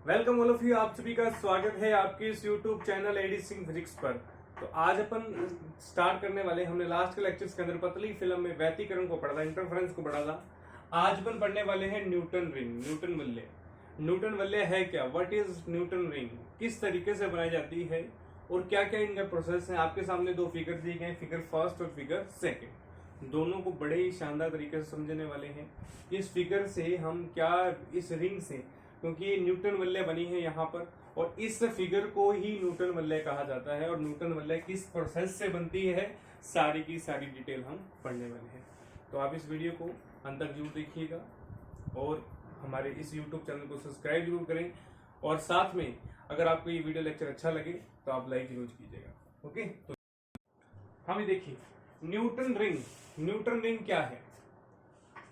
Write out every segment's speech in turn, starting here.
Welcome all of you. आप सभी का स्वागत है आपके इस YouTube channel AD Singh physics पर। तो आज अपन स्टार्ट करने वाले, हमने लास्ट के लेक्चर्स के अंदर पतली फिल्म में व्यतिकरण को पढ़ा था, इंटरफेरेंस को पढ़ा था। आज अपन पढ़ने वाले हैं न्यूटन रिंग, न्यूटन वलय। न्यूटन वलय है क्या, व्हाट इज न्यूटन रिंग, किस तरीके से बनाई जाती है और क्या क्या इनका प्रोसेस है। आपके सामने दो फिगर दिए गए, फिगर फर्स्ट और फिगर सेकेंड। दोनों को बड़े ही शानदार तरीके से समझने वाले हैं। इस फिगर से हम क्या, इस रिंग से, क्योंकि ये न्यूटन वलय बनी है यहाँ पर, और इस फिगर को ही न्यूटन वलय कहा जाता है। और न्यूटन वलय किस प्रोसेस से बनती है, सारी की सारी डिटेल हम पढ़ने वाले हैं। तो आप इस वीडियो को अंत तक जरूर देखिएगा और हमारे इस यूट्यूब चैनल को सब्सक्राइब जरूर करें। और साथ में अगर आपको ये वीडियो लेक्चर अच्छा लगे तो आप लाइक जरूर कीजिएगा। ओके, तो हम देखिए न्यूटन रिंग। न्यूटन रिंग क्या है।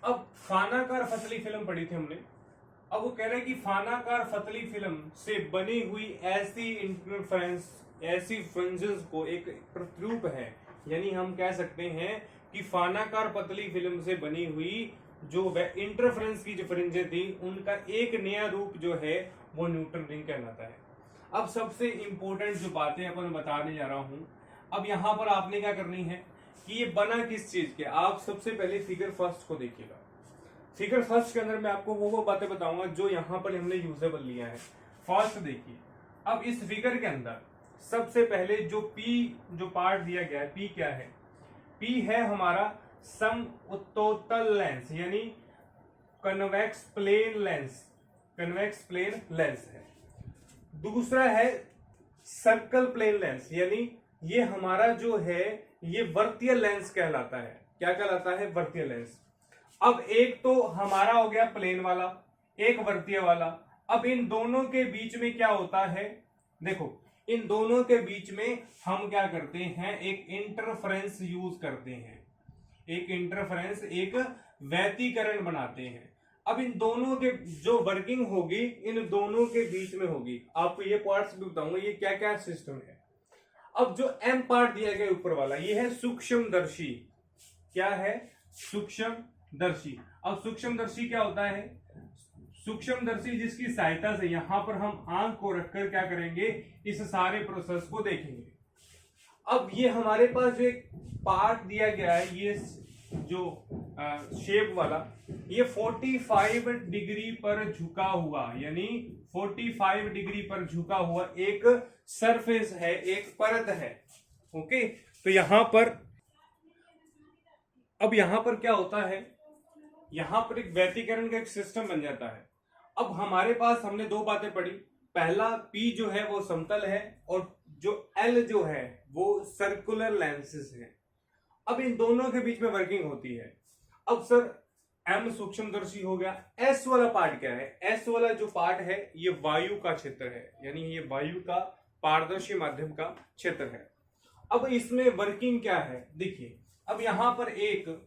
अब फानाकार फतली फिल्म पढ़ी थी हमने। अब वो कह रहे हैं कि फानाकार फतली फिल्म से बनी हुई ऐसी इंटरफेरेंस, ऐसी फ्रिंजेस को एक प्रतिरूप है, यानी हम कह सकते हैं कि फानाकार पतली फिल्म से बनी हुई जो इंटरफेरेंस की जो फ्रिंजें थी, उनका एक नया रूप जो है वो न्यूटन रिंग कहलाता है। अब सबसे इंपॉर्टेंट जो बातें अपन बताने जा रहा हूं, अब यहां पर आपने क्या करनी है कि ये बना किस चीज के। आप सबसे पहले फिगर फर्स्ट को देखिएगा। फिगर फर्स्ट के अंदर मैं आपको वो बातें बताऊंगा जो यहां पर हमने यूजेबल लिया है। फर्स्ट देखिए, अब इस फिगर के अंदर सबसे पहले जो पी जो पार्ट दिया गया है, पी क्या है, पी है हमारा समउत्तोतल लेंस, यानी convex plane lens, convex plane lens है। दूसरा है सर्कल प्लेन लेंस, यानी ये हमारा जो है ये वर्तीय लेंस कहलाता है। क्या कहलाता है, वर्तीय लेंस। अब एक तो हमारा हो गया प्लेन वाला, एक वर्तीय वाला। अब इन दोनों के बीच में क्या होता है, देखो इन दोनों के बीच में हम क्या करते हैं, एक इंटरफेरेंस यूज करते हैं, एक इंटरफेरेंस, एक व्यतिकरण बनाते हैं। अब इन दोनों के जो वर्किंग होगी इन दोनों के बीच में होगी। आपको ये पार्ट्स भी बताऊंगा ये क्या क्या सिस्टम है। अब जो एम पार्ट दिया गया ऊपर वाला, ये है सूक्ष्मदर्शी। क्या है, सूक्ष्मदर्शी। अब सूक्ष्मदर्शी क्या होता है, सूक्ष्मदर्शी जिसकी सहायता से यहां पर हम आंख को रखकर क्या करेंगे, इस सारे प्रोसेस को देखेंगे। अब ये हमारे पास जो एक पार्ट दिया गया है, ये जो शेप वाला, ये 45 डिग्री पर झुका हुआ, यानी 45 डिग्री पर झुका हुआ एक सरफेस है, एक परत है। ओके, तो यहां पर, अब यहां पर क्या होता है, यहां पर एक व्यतिकरण का एक सिस्टम बन जाता है। अब हमारे पास हमने दो बातें पढ़ी, पहला P जो है वो समतल है और जो L जो है वो सर्कुलर लेंसेस है। अब इन दोनों के बीच में वर्किंग होती है। अब सर M सूक्ष्मदर्शी हो गया, S वाला पार्ट क्या है, S वाला जो पार्ट है ये वायु का क्षेत्र है, यानी ये वायु का पारदर्शी माध्यम का क्षेत्र है। अब इसमें वर्किंग क्या है, देखिए अब यहां पर एक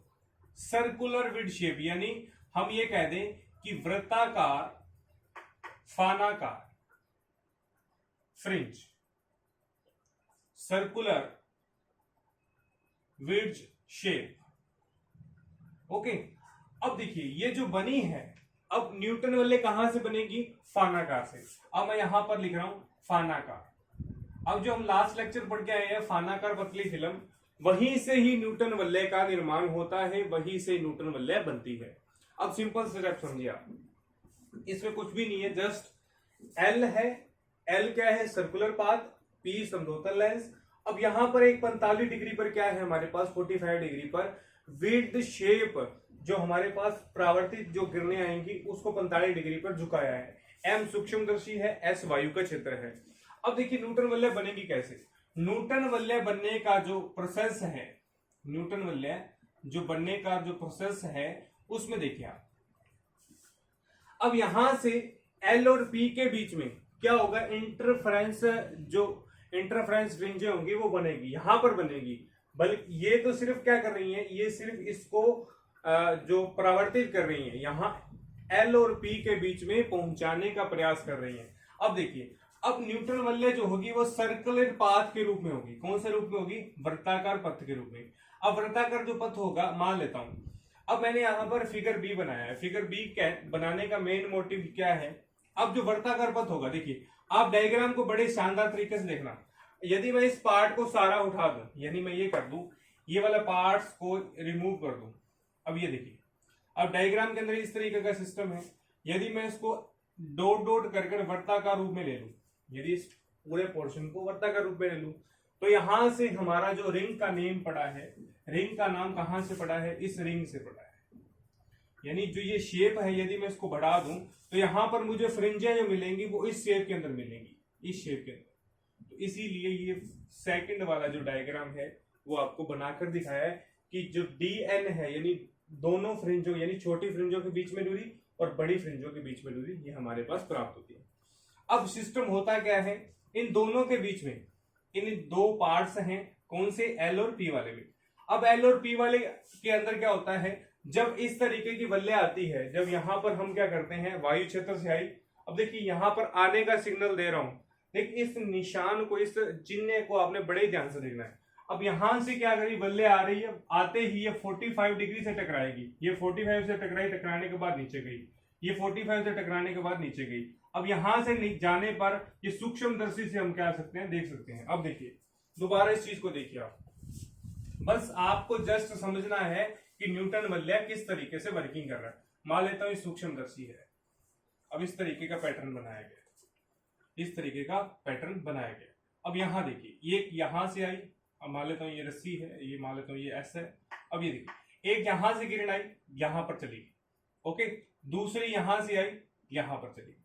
सर्कुलर विड शेप, यानी हम ये कह दें कि वृत्ताकार फानाकार फ्रिंज, सर्कुलर विड शेप। ओके, अब देखिए ये जो बनी है, अब न्यूटन वलय कहां से बनेगी, फानाकार से। अब मैं यहां पर लिख रहा हूं फानाकार। अब जो हम लास्ट लेक्चर पढ़ के आए हैं फानाकार पतली फिल्म, वहीं से ही न्यूटन वलय का निर्माण होता है, वहीं से न्यूटन वलय बनती है। अब सिंपल स्टेप समझिए आप, इसमें कुछ भी नहीं है, जस्ट एल है। एल क्या है, सर्कुलर पाथ, पी समतल लेंस। अब यहां पर एक 45 डिग्री पर क्या है हमारे पास, 45 डिग्री पर विद शेप, जो हमारे पास परावर्तित जो किरणें आएंगी उसको 45 डिग्री पर झुकाया है। एम सूक्ष्मदर्शी है, एस वायु का क्षेत्र है। अब देखिए न्यूटन वलय बनेगी कैसे। न्यूटन वलय बनने का जो प्रोसेस है, न्यूटन वलय जो बनने का जो प्रोसेस है उसमें देखिए आप, अब यहां से एल और पी के बीच में क्या होगा, इंटरफेरेंस, जो इंटरफेरेंस फ्रिंजें होंगी वो बनेगी, यहां पर बनेगी। बल्कि ये तो सिर्फ क्या कर रही है, ये सिर्फ इसको जो परावर्तित कर रही है, यहां एल और पी के बीच में पहुंचाने का प्रयास कर रही है। अब देखिए, अब न्यूटन वलय जो होगी वो सर्कुलर पाथ के रूप में होगी। कौन से रूप में होगी, वृत्ताकार पथ के रूप में। अब वृत्ताकार जो पथ होगा, मान लेता हूं अब मैंने यहां पर फिगर बी बनाया है। फिगर बी बनाने का मेन मोटिव क्या है अब जो वर्ताकार पथ होगा, देखिए आप डायग्राम को बड़े शानदार तरीके से देखना। यदि मैं इस पार्ट को सारा उठा दूं, यानी मैं ये कर दूं, ये वाला पार्ट्स को रिमूव कर दूं, अब ये देखिए, अब डायग्राम के अंदर इस तरीके का सिस्टम है। यदि मैं इसको डॉट डॉट कर कर वर्ताकार रूप में ले लूं, यदि इस पूरे पोर्शन को वर्ताकार रूप में ले लूं, तो यहां से हमारा जो रिंग का नेम पड़ा है, रिंग का नाम कहां से पड़ा है, इस रिंग से पड़ा है। यानी जो ये शेप है, यदि मैं इसको बढ़ा दूं तो यहां पर मुझे फ्रिंजें जो मिलेंगी वो इस शेप के अंदर मिलेंगी, इस शेप के अंदर। तो इसीलिए ये सेकंड वाला जो डायग्राम है वो आपको बनाकर दिखाया है कि जो DN है, यानी दोनों फ्रिंजों, यानी छोटी फ्रिंजों के बीच में दूरी और बड़ी फ्रिंजों के बीच में दूरी, ये हमारे पास प्राप्त होती है। अब सिस्टम होता क्या है, इन दोनों के बीच में इन दो पार्ट्स हैं, कौन से, L और P वाले में। अब L और P वाले के अंदर क्या होता है, जब इस तरीके की बल्ले आती है, जब यहां पर हम क्या करते हैं, वायु क्षेत्र से आई, अब देखिए यहां पर आने का सिग्नल दे रहा हूं, देखिए इस निशान को, इस चिन्ह को आपने बड़े ध्यान से देखना है। अब यहां से क्या करी, बल्ले आ रही है, आते ही ये 45 डिग्री से टकराएगी, ये 45 से टकराई, टकराने के बाद नीचे गई, ये 45 से टकराने के बाद नीचे गई। अब यहां से जाने पर ये सूक्ष्मदर्शी से हम क्या सकते हैं, देख सकते हैं। अब देखिए दोबारा इस चीज को देखिए आप, बस आपको जस्ट समझना है कि न्यूटन बल्ला किस तरीके से वर्किंग कर रहा है। मान लेता हूं सूक्ष्मदर्शी है, अब इस तरीके का पैटर्न बनाया गया, इस तरीके का पैटर्न बनाया गया। अब यहां देखिए, ये यहां से आई, अब मान लेता हूं ये रस्सी है, ये मान लेता हूं ये S है। अब ये देखिए, एक यहां से किरण आई, यहां पर चली, ओके, दूसरी यहां से आई, यहां पर चली।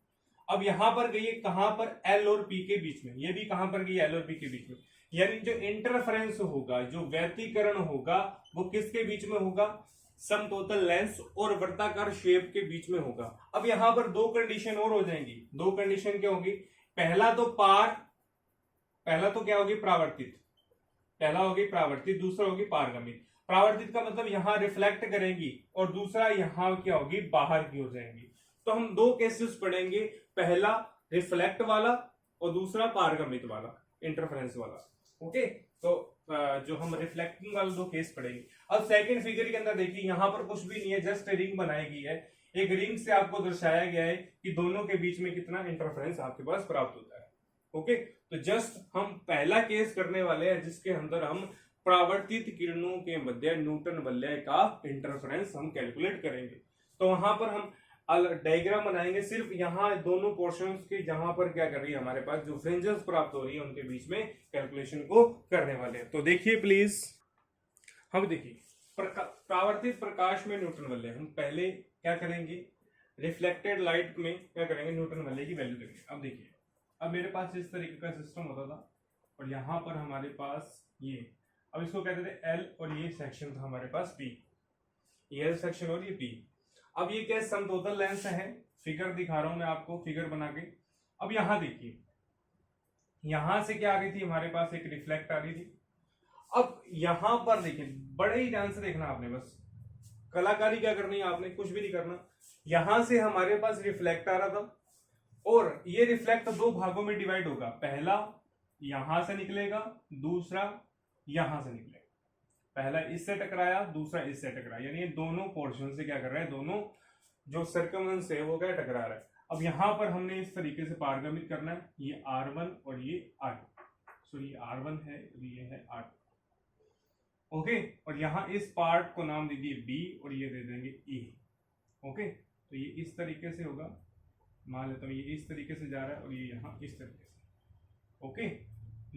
अब यहां पर गई कहां पर, L और P के बीच में, ये भी कहां पर गई, L और P के बीच में। यानी जो इंटरफेरेंस होगा, जो व्यतिकरण होगा, वो किसके बीच में होगा, समतोतल लेंस और वर्ताकार शेप के बीच में होगा। अब यहां पर दो कंडीशन और हो जाएंगी। दो कंडीशन क्या होगी, पहला तो क्या होगी, परावर्तित, पहला होगी परावर्तित, दूसरा होगी पारगमित। परावर्तित का मतलब यहां रिफ्लेक्ट करेंगी और दूसरा यहां क्या होगी, बाहर की हो जाएंगी। तो हम दो केसेस पढ़ेंगे, पहला रिफ्लेक्ट वाला और दूसरा पारगमित वाला, इंटरफेरेंस वाला। ओके, तो जो हम रिफ्लेक्टिंग वाले दो केस पढ़ेंगे। अब सेकंड फिगर के अंदर देखिए, यहां पर कुछ भी नहीं है, जस्ट रिंग बनाई गई है। एक रिंग से आपको दर्शाया गया है कि दोनों के बीच में कितना इंटरफेरेंस आपके पास प्राप्त होता है। ओके, तो जस्ट हम पहला केस करने वाले हैं जिसके अंदर हम परावर्तित किरणों के मध्य न्यूटन वलय का इंटरफेरेंस हम कैलकुलेट करेंगे। तो वहां पर हम डायग्राम बनाएंगे, सिर्फ यहाँ दोनों पोर्शंस के जहां पर क्या कर रही है, हमारे पास जो फ्रिंजेस प्राप्त हो रही है उनके बीच में कैलकुलेशन को करने वाले हैं। तो देखिए प्लीज, हम देखिए परावर्तित प्रकाश में न्यूटन वलय, हम पहले क्या करेंगे, रिफ्लेक्टेड लाइट में क्या करेंगे, न्यूटन वलय की वैल्यू देंगे। अब देखिए, अब मेरे पास इस तरीके का सिस्टम होता था और यहाँ पर हमारे पास ये, अब इसको कहते थे L और ये सेक्शन था हमारे पास P, ये L सेक्शन और ये P। अब ये क्या समतोतल लेंस है, फिगर दिखा रहा हूं मैं आपको, फिगर बना के। अब यहां देखिए, यहां से क्या आ रही थी, हमारे पास एक रिफ्लेक्ट आ रही थी। अब यहां पर देखिए, बड़े ही ध्यान से देखना आपने, बस कलाकारी क्या करनी है आपने, कुछ भी नहीं करना। यहां से हमारे पास रिफ्लेक्ट आ रहा था और ये रिफ्लेक्ट दो भागों में डिवाइड होगा, पहला यहां से निकलेगा, दूसरा यहां से निकलेगा। पहला इससे टकराया, दूसरा इससे टकराया, यानी ये दोनों पोर्शन से क्या कर रहे हैं, दोनों जो सर्कमफेरेंस है वो क्या टकरा रहा है। अब यहां पर हमने इस तरीके से पारगमित करना है, ये R1 और ये R2, सो ये R1 है और ये है R2, ओके। और यहां इस पार्ट को नाम दीजिए B और ये दे देंगे E, ओके। तो ये इस तरीके से होगा, मान लेता हूं ये इस तरीके से जा रहा है और ये यहाँ इस तरीके से, ओके।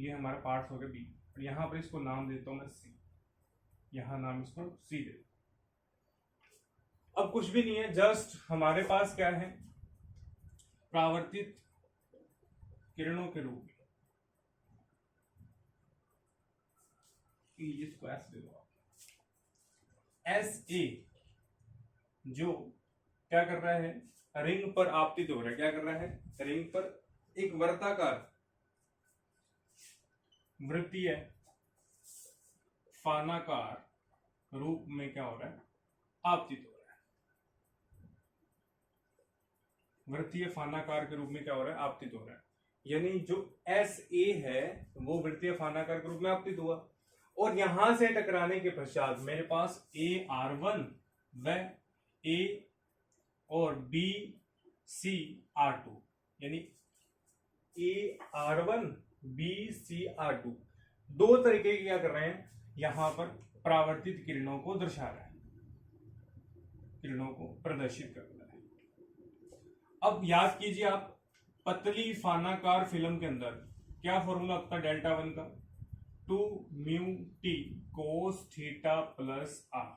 ये हमारा पार्ट हो गया B और यहाँ पर इसको नाम देता हूं मैं C, यहां नाम इसको C दे। अब कुछ भी नहीं है, जस्ट हमारे पास क्या है, परावर्तित किरणों के रूप में, इसको S दे दो, SA जो क्या कर रहा है, रिंग पर आपतित हो रहा है, क्या कर रहा है, रिंग पर एक वर्ताकार वृत्तीय फानाकार रूप में क्या हो रहा है, आपतित हो रहा है। वृत्तीय फानाकार के रूप में क्या हो रहा है, आपतित हो रहा है। यानी जो SA है वो वृत्तीय फानाकार के रूप में आपतित हुआ और यहां से टकराने के पश्चात मेरे पास AR1 व A और BC R2 यानी AR1 BCR2 दो तरीके की क्या कर रहे हैं, यहां पर परावर्तित किरणों को दर्शा रहा है, किरणों को प्रदर्शित कर रहा है। अब याद कीजिए आप, पतली फानाकार फिल्म के अंदर क्या फॉर्मूला होता है डेल्टा वन का, 2 mu t cos theta plus r,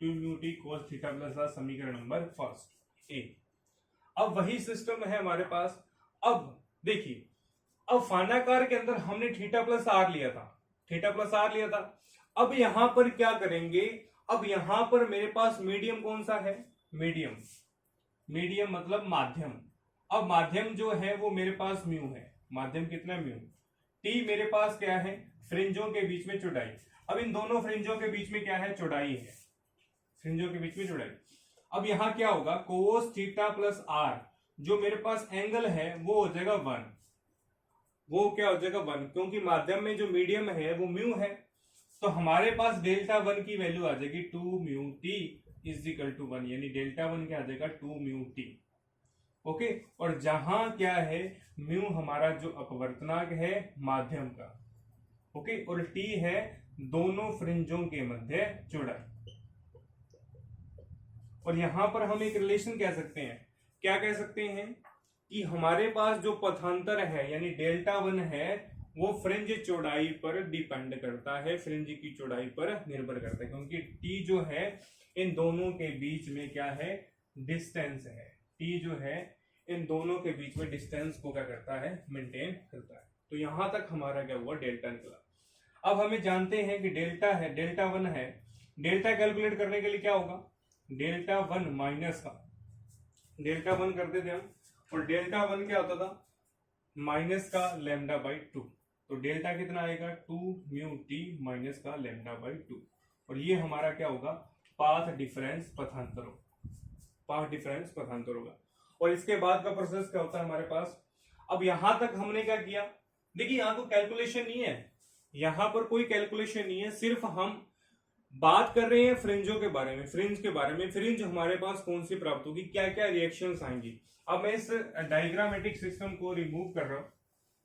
2 mu t cos theta plus r, समीकरण नंबर फर्स्ट ए। अब वही सिस्टम है हमारे पास। अब देखिए, अब फानाकार के अंदर हमने थीटा प्लस आर लिया था, थीटा प्लस आर लिया था। अब यहां पर क्या करेंगे, अब यहां पर मेरे पास मीडियम कौन सा है, मीडियम, मीडियम मतलब माध्यम। अब माध्यम जो है वो मेरे पास म्यू है, माध्यम कितना म्यू, टी मेरे पास क्या है, फ्रिंजों के बीच में चौड़ाई। अब इन दोनों फ्रिंजों के बीच में क्या है, चौड़ाई है, फ्रिंजों के बीच में चौड़ाई। अब यहां क्या होगा, कोस थीटा प्लस आर, जो मेरे पास एंगल है वो हो जाएगा 1, वो क्या हो जाएगा 1, क्योंकि माध्यम में जो मीडियम है वो म्यू है। तो हमारे पास डेल्टा वन की वैल्यू आ जाएगी 2 mu t is equal to 1, यानी डेल्टा वन क्या आ जाएगा 2 म्यू टी। ओके, और जहां क्या है, म्यू हमारा जो अपवर्तनांक है माध्यम का, ओके, और टी है दोनों फ्रिंजों के मध्य चौड़ाई। और यहां पर हम एक रिलेशन कह सकते हैं, क्या कह सकते हैं कि हमारे पास जो पथांतर है यानी डेल्टा वन है वो फ्रिंज चौड़ाई पर डिपेंड करता है, फ्रिंज की चौड़ाई पर निर्भर करता है, क्योंकि टी जो है इन दोनों के बीच में क्या है, डिस्टेंस है, टी जो है इन दोनों के बीच में डिस्टेंस को क्या करता है, मेंटेन करता है। तो यहां तक हमारा क्या हुआ, डेल्टा निकला। अब हमें जानते हैं कि डेल्टा है, डेल्टा वन है, डेल्टा कैलकुलेट करने के लिए क्या होगा, डेल्टा वन माइनस का, डेल्टा वन करते थे हम, और डेल्टा वन क्या होता था, माइनस का लैम्डा बाई 2। तो डेल्टा कितना आएगा, 2 म्यू टी माइनस का लैम्डा बाई 2, और ये हमारा क्या होगा, पाथ डिफरेंस पथांतर होगा, पाथ डिफरेंस पथांतर होगा। और इसके बाद का प्रोसेस क्या होता है हमारे पास। अब यहां तक हमने क्या किया, देखिए यहां तो कैलकुलेशन नहीं है, यहां पर कोई कैलकुलेशन नहीं है, सिर्फ हम बात कर रहे हैं फ्रिंजों के बारे में, फ्रिंज के बारे में, फ्रिंज हमारे पास कौन सी प्राप्त होगी, क्या क्या रिएक्शंस आएंगी। अब मैं इस डायग्रामेटिक सिस्टम को रिमूव कर रहा हूं,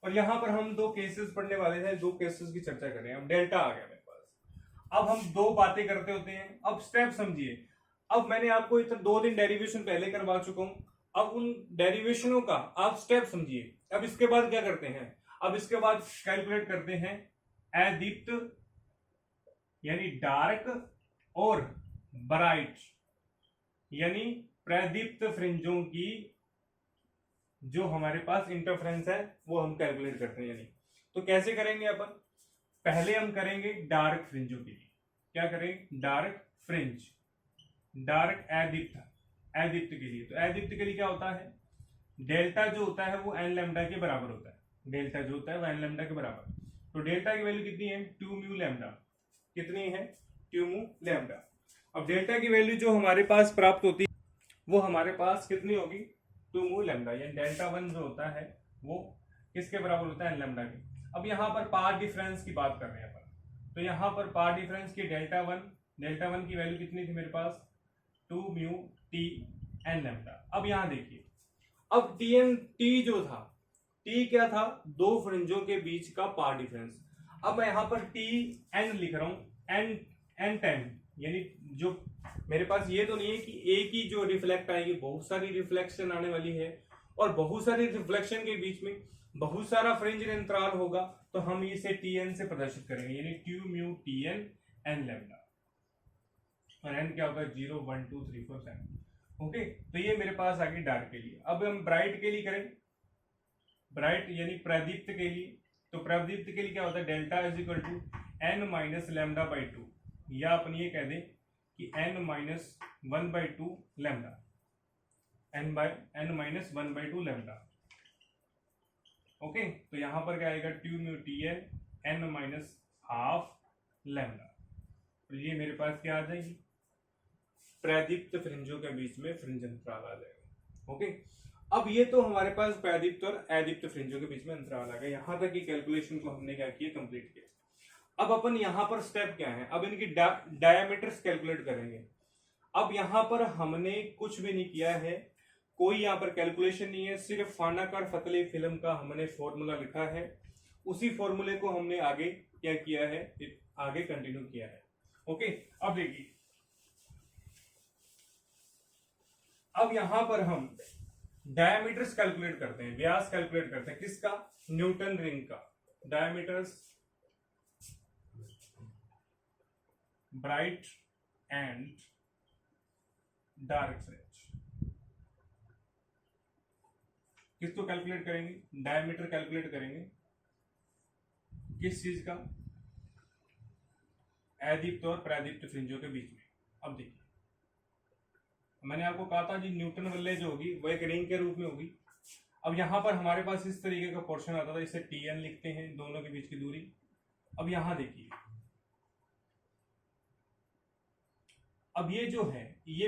और यहां पर हम दो केसेस पढ़ने वाले हैं, दो केसेस की चर्चा कर रहे हैं। अब डेल्टा आ गया मेरे पास। अब हम दो बातें करते होते हैं, अब स्टेप समझिए। अब मैंने आपको इतना 2 दिन डेरिवेशन पहले करवा चुका हूं, अब उन डेरिवेशनों का आप स्टेप समझिए। अब इसके बाद क्या करते हैं, अब इसके बाद कैलकुलेट करते हैं अदीप्त यानी डार्क और ब्राइट यानी प्रदीप्त फ्रिंजों की जो हमारे पास इंटरफ्रेंस है वो हम कैलकुलेट करते हैं। यानी तो कैसे करेंगे अपन, पहले हम करेंगे डार्क फ्रिंजों के लिए, क्या करें, डार्क फ्रिंज, डार्क अदीप्त, अदीप्त के लिए। तो अदीप्त के लिए क्या होता है, डेल्टा जो होता है वो एन लैम्डा के बराबर होता है, डेल्टा जो होता है वो एन लैम्डा के बराबर। तो डेल्टा की वैल्यू कितनी है, 2 म्यू लैम्डा, कितनी है, 2 म्यू लैम्डा। अब डेल्टा की वैल्यू जो हमारे पास प्राप्त होती है वो हमारे पास कितनी होगी, 2 म्यू लैम्डा, यानी डेल्टा वन जो होता है वो किसके बराबर होता है, एन लैम्डा के। अब यहाँ पर पाथ डिफरेंस की बात कर रहे हैं अपन, तो यहाँ पर पाथ डिफरेंस की डेल्टा वन की वैल्यू कितनी थी मेरे पास, 2 म्यू टी एन लैम्डा। अब यहाँ देखिए, अब टी जो था, टी क्या था, दो फ्रिंजों के बीच का पाथ डिफरेंस। अब मैं यहां पर टी एन लिख रहा हूं, एन 10, यानी जो मेरे पास ये तो नहीं है कि एक ही जो रिफ्लेक्ट आएगी, बहुत सारी रिफ्लेक्शन आने वाली है, और बहुत सारी रिफ्लेक्शन के बीच में बहुत सारा फ्रिंज अंतराल होगा, तो हम इसे टी एन से प्रदर्शित करेंगे, यानी 2 mu t n n lambda, और एन क्या होगा 0 1 2 3 4 7। ओके, तो ये मेरे पास आ गई डार्क के लिए। अब हम ब्राइट के लिए करें, ब्राइट यानी प्रदीप्त के लिए, तो प्रदीप्त के लिए क्या होता है, delta is equal to n minus lambda by 2, या अपन ये कह दें कि n minus 1 by 2 lambda, n minus 1 by 2 lambda. Okay, तो यहां पर क्या आएगा, 2 mu t n minus half lambda. तो ये मेरे पास क्या आ जाएगी, प्रदीप्त फ्रिंजों के बीच में फ्रिंज अंतराल आ जाएगा। ओके, अब ये तो हमारे पास प्रदीप्त और अदीप्त फ्रिंजों के बीच में अंतराल आ गया। यहां तक की कैलकुलेशन को हमने क्या किया, कंप्लीट किया। अब अपन यहां पर स्टेप क्या है, अब इनकी डायमीटर्स कैलकुलेट करेंगे। अब यहां पर हमने कुछ भी नहीं किया है, कोई यहाँ पर कैलकुलेशन नहीं है, सिर्फ फानाकार फतले फिल्म का हमने फॉर्मूला लिखा है, उसी फॉर्मूले को हमने आगे क्या किया है, आगे कंटिन्यू किया है। ओके, अब देखिए, अब यहां पर हम डायमीटर्स कैलकुलेट करते हैं, व्यास कैलकुलेट करते हैं, किसका, न्यूटन रिंग का। Diameters bright and dark fringe किसको कैलकुलेट करेंगे, डायमीटर कैलकुलेट करेंगे, किस चीज का, अदीप्त और प्रादीप्त फ्रिंजों के बीच में। अब देखिए, मैंने आपको कहा था जी न्यूटन वल्ले जो होगी वो एक रिंग के रूप में होगी। अब यहां पर हमारे पास इस तरीके का पोर्शन आता था, इसे Tn लिखते हैं, दोनों के बीच की दूरी। अब यहां देखिए, अब ये जो है ये,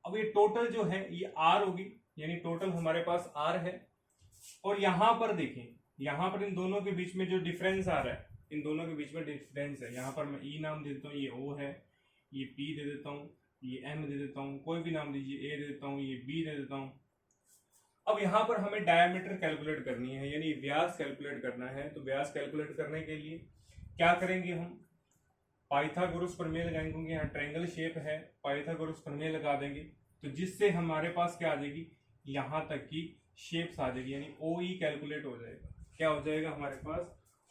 अब ये टोटल जो है ये R होगी, यानी टोटल हमारे पास R है। और यहां पर देखें, यहां पर इन दोनों के बीच में जो डिफरेंस आ रहा है, इन दोनों के बीच में डिफरेंस है, यहां पर मैं E नाम दे देता हूँ, ये O है, ये P दे देता हूँ, ये M दे देता हूँ, कोई भी नाम दीजिए, A दे देता हूँ, ये B दे देता हूँ। अब यहां पर हमें डायमीटर कैलकुलेट करनी है, यानी व्यास कैलकुलेट करना है। तो व्यास कैलकुलेट करने के लिए क्या करेंगे, हम पाइथागोरस प्रमेय लगाएंगे, क्योंकि यहाँ ट्रायंगल शेप है, पाइथागोरस प्रमेय लगा देंगे, तो जिससे हमारे पास क्या आ जाएगी, यहां तक की शेप्स आ जाएगी, यानी OE कैलकुलेट हो जाएगा। क्या हो जाएगा हमारे पास,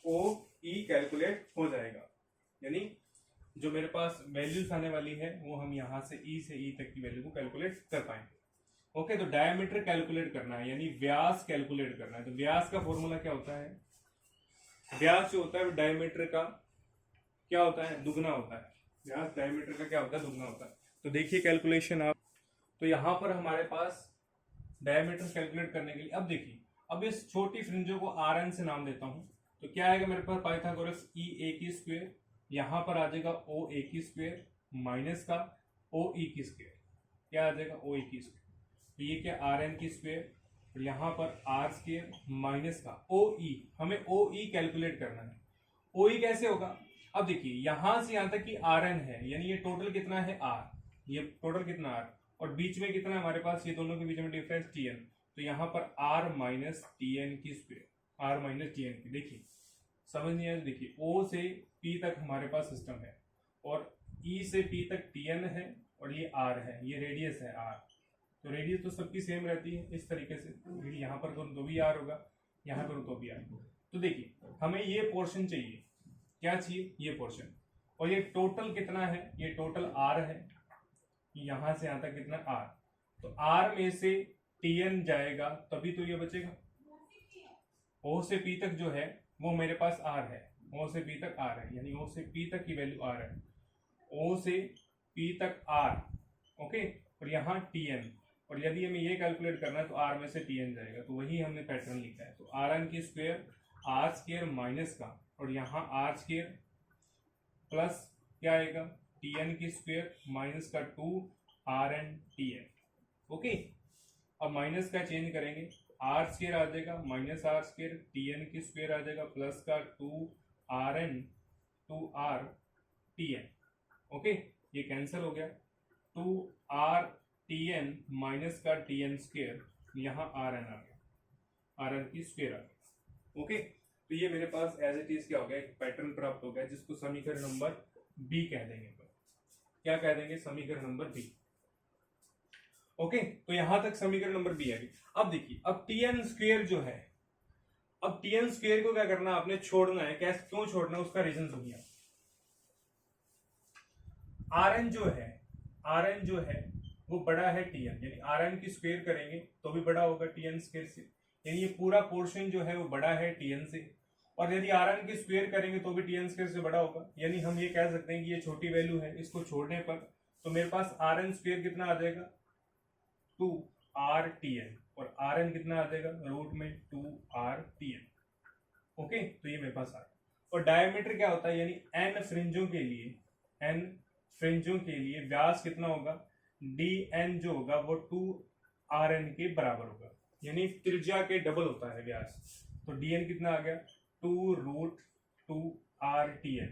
OE कैलकुलेट हो जाएगा, यानी जो मेरे पास वैल्यूज आने वाली है वो हम यहां से E से E तक की वैल्यू को कैलकुलेट कर पाएंगे। ओके, तो डायमीटर कैलकुलेट करना है, यानी व्यास कैलकुलेट करना है। तो व्यास का फॉर्मूला क्या होता है, व्यास जो होता है डायमीटर का क्या होता है, दुगना होता है। व्यास डायमीटर का क्या होता है, दुगना होता है। तो देखिए कैलकुलेशन आप, तो यहां पर हमारे पास डायमीटर कैलकुलेट करने के लिए, अब देखिए, अब इस छोटी फ्रिंजों को Rn से नाम देता हूं, तो क्या आएगा मेरे पास, पाइथागोरस E a की स्क्वायर, यहां पर आ जाएगा O a की स्क्वायर माइनस का O e की स्क्वायर, क्या आ जाएगा, O e की स्क्वायर। तो ये क्या, Rn की स्क्वायर, और यहां पर R स्क्वायर माइनस का OE, हमें OE कैलकुलेट करना है। OE कैसे होगा, अब देखिए, यहां से यहां तक कि Rn है, यानी ये टोटल कितना है R, ये टोटल कितना R, और बीच में कितना है हमारे पास, ये दोनों के बीच में डिफरेंस Tn, तो यहां पर R माइनस Tn की स्क्वायर, R माइनस Tn की। देखिए समझ नहीं आया, देखिए O से P तक हमारे पास सिस्टम है, और E से P तक Tn है, और ये R है, ये रेडियस है R। तो रेडियस तो सबकी सेम रहती है इस तरीके से, यहाँ पर करूँ तो भी R होगा, यहाँ करूँ तो भी R। तो देखिए हमें ये पोर्शन चाहिए, क्या चाहिए, ये पोर्शन, और ये टोटल कितना है, ये टोटल R है, यहां से यहां तक कितना R, तो R में से Tn जाएगा तभी तो ये बचेगा। O से P तक जो है वो मेरे पास R है, O से P तक R है, यानी O से P तक की वैल्यू R है, O से P तक R, ओके, और यहाँ Tn, और यदि हमें ये कैलकुलेट करना है तो R में से Tn जाएगा, तो वही हमने पैटर्न लिखा है। तो Rn की स्क्वायर R स्क्वायर माइनस का, और यहाँ R स्क्वायर प्लस क्या आएगा, Tn की स्क्वायर माइनस का 2 Rn Tn। ओके, अब माइनस का चेंज करेंगे, R स्क्वायर आ जाएगा माइनस R स्क्वायर, Tn की स्क्वायर आ जाएगा प्लस का 2 R Tn। ओके, ये कैंसिल हो गया, 2 R Tn माइनस का Tn स्क्वायर, यहाँ Rn आ गया, Rn की स्क्वायर आ गया। ओके, तो ये मेरे पास एज इट इज क्या हो गया, एक पैटर्न प्राप्त हो गया, जिसको समीकरण नंबर बी कह देंगे। क्या कह देंगे, समीकरण नंबर बी। ओके, तो यहां तक समीकरण नंबर बी है। अब देखिए, अब Tn स्क्वायर जो है, अब Tn स्क्वायर को क्या करना है, आपने छोड़ना है, कैसे, क्यों छोड़ना है, उसका रीजन सुनिए। Rn जो है वो बड़ा है Tn, यानी Rn की स्क्वायर करेंगे तो भी बड़ा होगा Tn स्क्वायर से, यानी ये पूरा पोर्शन जो है वो बड़ा है Tn से, और यदि Rn की स्क्वायर करेंगे तो भी Tn स्क्वायर से बड़ा होगा। यानी हम ये कह सकते हैं कि ये छोटी वैल्यू है, इसको छोड़ने पर तो मेरे पास Rn स्क्वायर कितना आ जाएगा, 2 R Tn, और Rn कितना आ जाएगा, रूट में 2 R Tn। ओके, तो ये मेरे पास आ गया। और डायमीटर क्या होता है, यानी n फ्रिंजों के लिए व्यास कितना होगा, dn जो होगा वो 2Rn के बराबर होगा, यानी त्रिज्या के डबल होता है व्यास। तो dn कितना आ गया, 2√2R Tn।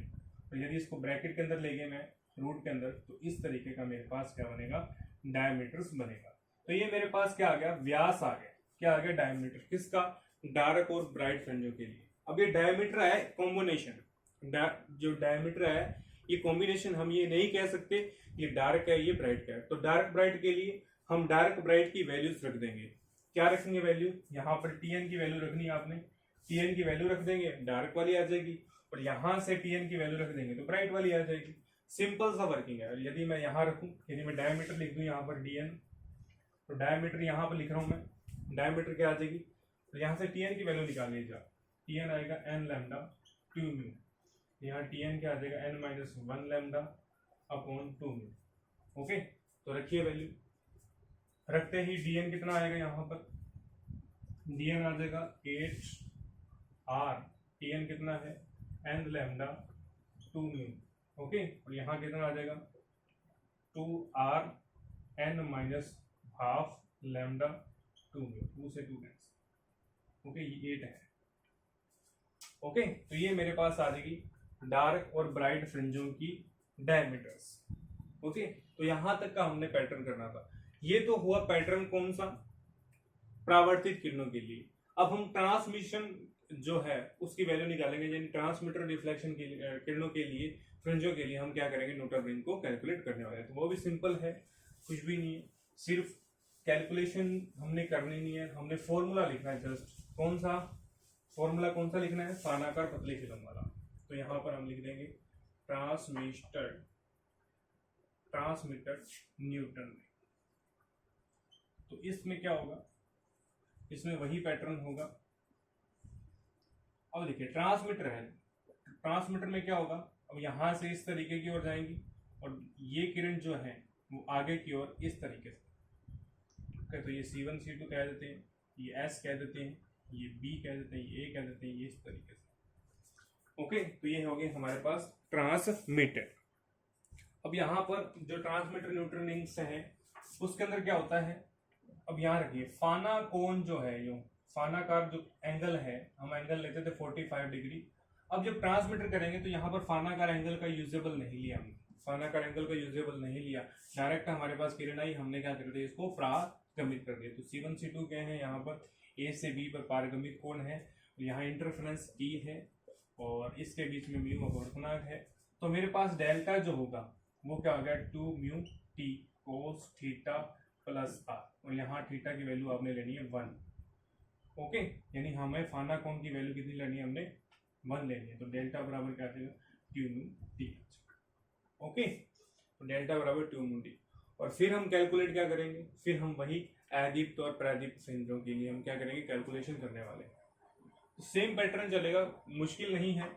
तो यदि इसको ब्रैकेट के अंदर ले गए मैं रूट के अंदर, तो इस तरीके का मेरे पास क्या बनेगा, डायमीटर्स बनेगा। तो ये मेरे पास क्या आ गया, व्यास आ गया, क्या आ गया, डायमीटर, किसका, डार्क और ब्राइट फ्रिंजों के लिए। अब ये डायमीटर है कॉम्बिनेशन, जो डायमीटर है ये कॉम्बिनेशन, हम ये नहीं कह सकते ये डार्क है ये ब्राइट का है। तो डार्क ब्राइट के लिए हम डार्क ब्राइट की वैल्यूज रख देंगे। क्या रखेंगे वैल्यू, यहाँ पर टीएन की वैल्यू रखनी है आपने, टीएन की वैल्यू रख देंगे, डार्क वाली आ जाएगी, और यहां से टीएन की वैल्यू रख देंगे तो ब्राइट वाली आ जाएगी। सिंपल सा वर्किंग है। और यदि मैं यहाँ रखूं, यदि मैं डायमीटर लिख दूं यहाँ पर डीएन, तो डायमीटर यहाँ पर लिख रहा हूं मैं, डायमीटर क्या आ जाएगी, तो यहाँ से टीएन की वैल्यू निकाल लीजिए आप, टीएन आएगा एन लैम्डा 2 म्यू, यहाँ टीएन क्या आ जाएगा n minus 1 lambda upon 2 mu. Okay, तो रखिए वैल्यू, रखते ही डीएन कितना आएगा, यहाँ पर डीएन आ जाएगा 8 आर, टीएन कितना है एन लैम्डा 2 म्यू। ओके, और यहाँ कितना आ जाएगा 2 r n minus half lambda 2 mu, 2 से 2 कैंसिल। ओके, ये 8 है। ओके, तो ये मेरे पास आ जाएगी डार्क और ब्राइट फ्रिंजों की डायमीटर्स। ओके, तो यहां तक का हमने पैटर्न करना था। ये तो हुआ पैटर्न कौन सा, परावर्तित किरणों के लिए। अब हम ट्रांसमिशन जो है उसकी वैल्यू निकालेंगे, यानी ट्रांसमिटर रिफ्लेक्शन के लिए, किरणों के लिए, फ्रिंजों के लिए हम क्या करेंगे, न्यूटन रिंग को कैलकुलेट करने वाले हैं। तो वो भी सिंपल है, कुछ भी नहीं है, सिर्फ कैलकुलेशन हमने करनी नहीं है, हमने फॉर्मूला लिखना है। जस्ट कौन सा फॉर्मूला, कौन सा लिखना है, फानाकार पतली फिल्म वाला। तो यहां पर हम लिख देंगे ट्रांसमिटर न्यूटन रिंग। तो इसमें क्या होगा, इसमें वही पैटर्न होगा। अब देखिए ट्रांसमीटर है, ट्रांसमीटर में क्या होगा, अब यहां से इस तरीके की ओर जाएंगी और ये किरण जो है वो आगे की ओर इस तरीके से। तो ये C1 C2 कह देते हैं, ये S कह देते हैं, ये B कह देते हैं, ये A कह देते हैं, ये इस तरीके से। ओके, तो ये हो गए हमारे पास ट्रांसमीटर। अब यहाँ पर जो ट्रांसमीटर न्यूटन रिंग्स है उसके अंदर क्या होता है, अब यहाँ रखिए फाना कोण जो है, यो फानाकार जो एंगल है, हम एंगल लेते थे 45 डिग्री। अब जब ट्रांसमीटर करेंगे तो यहाँ पर फानाकार एंगल का यूजेबल नहीं लिया हमने, फानाकार एंगल का यूजेबल नहीं लिया, डायरेक्ट हमारे पास किरण आई, हमने क्या कर दिया, इसको पारगमित कर दिया। तो C1 C2 क्या है, यहाँ पर A से B पर पारगमित कोण है, यहाँ इंटरफेरेंस T है और इसके बीच में म्यू अपवर्तनांक है। तो मेरे पास डेल्टा जो होगा वो क्या हो गया, 2 म्यू T कोस थीटा प्लस R, और यहाँ थीटा की वैल्यू आपने लेनी है 1। ओके, यानी हमें फाना कोण की वैल्यू कितनी लेनी है, हमने 1 लेनी है। तो डेल्टा बराबर क्या आएगा, 2 म्यू T। ओके, तो डेल्टा बराबर 2 म्यू T। और फिर हम कैलकुलेट क्या करेंगे, फिर हम वही अदीप्त और प्रादीप्त फ्रिंजों के लिए हम क्या करेंगे, कैलकुलेशन करने वाले हैं। तो सेम पैटर्न चलेगा, मुश्किल नहीं है।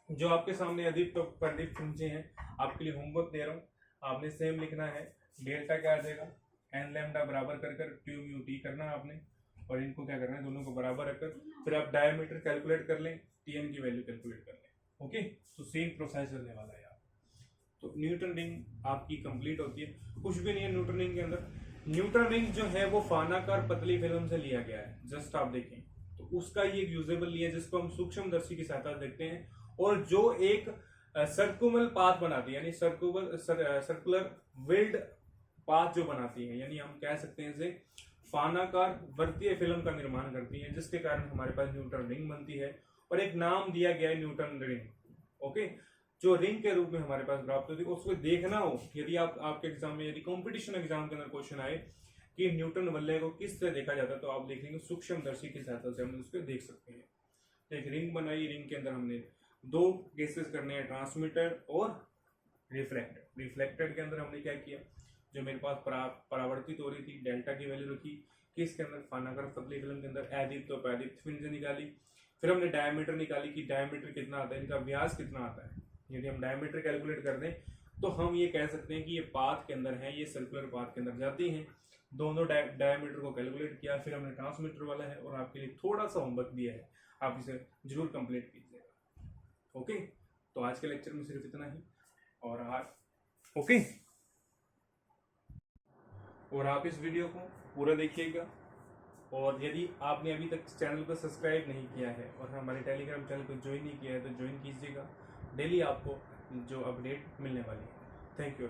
जो आपके सामने अदीप्त और प्रादीप्त फ्रिंजें हैं, आपके लिए होमवर्क दे रहा हूँ, आपने सेम लिखना है। डेल्टा क्या आ जाएगा, एन लैम्डा बराबर कर 2 म्यू T करना है आपने, और इनको क्या करना है, दोनों को बराबर रखकर फिर आप डायमीटर कैलकुलेट कर लें, टीएन की वैल्यू कैलकुलेट कर लें। ओके, तो सेम प्रोसेस चलने वाला है। तो न्यूटन रिंग आपकी कंप्लीट होती है, कुछ भी नहीं है न्यूटन रिंग के अंदर। न्यूटन रिंग जो है वो फानाकार पतली फिल्म से लिया गया है, जस्ट आप देखें तो उसका ये यूजेबल लिया है, जिसको हम सूक्ष्मदर्शी की सहायता देखते हैं, और जो एक सर्कुलर पाथ बनाती है, यानी सर्कुलर विल्ड पाथ जो बनाती है, यानी हम कह सकते हैं इसे फानाकार वृत्तीय फिल्म का निर्माण करती है, जिसके कारण हमारे पास न्यूटन रिंग बनती है, और एक नाम दिया गया है न्यूटन रिंग। ओके, जो रिंग के रूप में हमारे पास प्राप्त होती है, उसको देखना हो, यदि आपके एग्जाम में, यदि कंपटीशन एग्जाम के अंदर क्वेश्चन आए कि न्यूटन वलय को किस तरह देखा जाता है, तो आप देखेंगे सूक्ष्मदर्शी की सहायता से हम उसको देख सकते हैं। तो एक रिंग बनाई, रिंग के अंदर हमने 2 केसेस करने हैं, ट्रांसमीटर और रिफ्लेक्टेड। रिफ्लेक्टेड के अंदर हमने क्या किया, जो मेरे पास परावर्तित हो रही थी, डेल्टा की वैल्यू रखी, किसके अंदर, फानाकार पतली फिल्म के अंदर, अदीप्त और प्रादीप्त फ्रिंज निकाली। फिर हमने डायमीटर निकाली कि डायमीटर कितना आता है, इनका व्यास कितना आता है। यदि हम डायमीटर कैलकुलेट कर दें तो हम ये कह सकते हैं कि ये पाथ के अंदर है, ये सर्कुलर पाथ के अंदर जाती हैं। दोनों डायमीटर को कैलकुलेट किया, फिर हमने ट्रांसमीटर वाला है, और आपके लिए थोड़ा सा होमवर्क दिया है, आप इसे जरूर कंप्लीट कीजिएगा। ओके, तो आज के लेक्चर में सिर्फ इतना ही, और आप इस वीडियो को पूरा देखिएगा, और यदि आपने अभी तक चैनल को सब्सक्राइब नहीं किया है और हमारे टेलीग्राम चैनल को ज्वाइन नहीं किया है तो ज्वाइन कीजिएगा, डेली आपको जो अपडेट मिलने वाली है। Thank you.